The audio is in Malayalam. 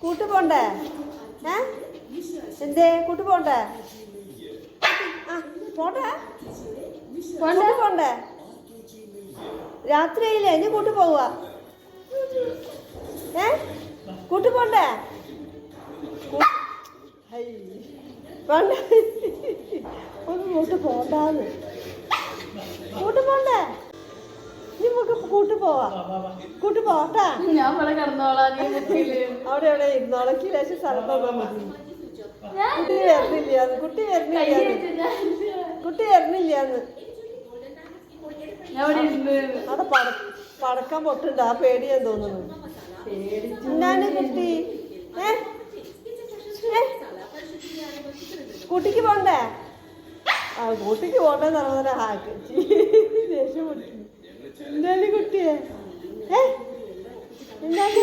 കൂട്ടു പോണ്ടേ? എന്തേ കൂട്ടു പോണ്ടേ? ആ പോണ്ടേ? കൂട്ടു പോണ്ടേ? രാത്രിയായില്ലേ? ഇനി കൂട്ടു പോവുക. കൂട്ടു പോണ്ടേ? വേണ്ട, ഒന്ന് കൂട്ട് പോണ്ടാന്ന്. കൂട്ടു പോണ്ടേ? നീ കൂട്ടു പോവാ. കൂട്ടു പോട്ടാ. ഞാൻ ഇവിടെ കിടന്നോളാം. അവിടെ എവിടെ ഇരുന്നോളക്ക് ലേശം സ്ഥലം തന്നാ മതി. കുട്ടി വരുന്നില്ലാന്ന്. അവിടെ പടക്കം പൊട്ടുണ്ട്. ആ പേടിയാന്ന് തോന്നുന്നു. എന്നാണ് കുട്ടി? കുട്ടിക്ക് പോണ്ടേ? ആ കുട്ടിക്ക് പോണ്ടെന്ന് പറഞ്ഞ ഹാക്ക് ദേഷ്യം പൊട്ടി. എന്താണ് കുട്ടിയെ? എന്താണ്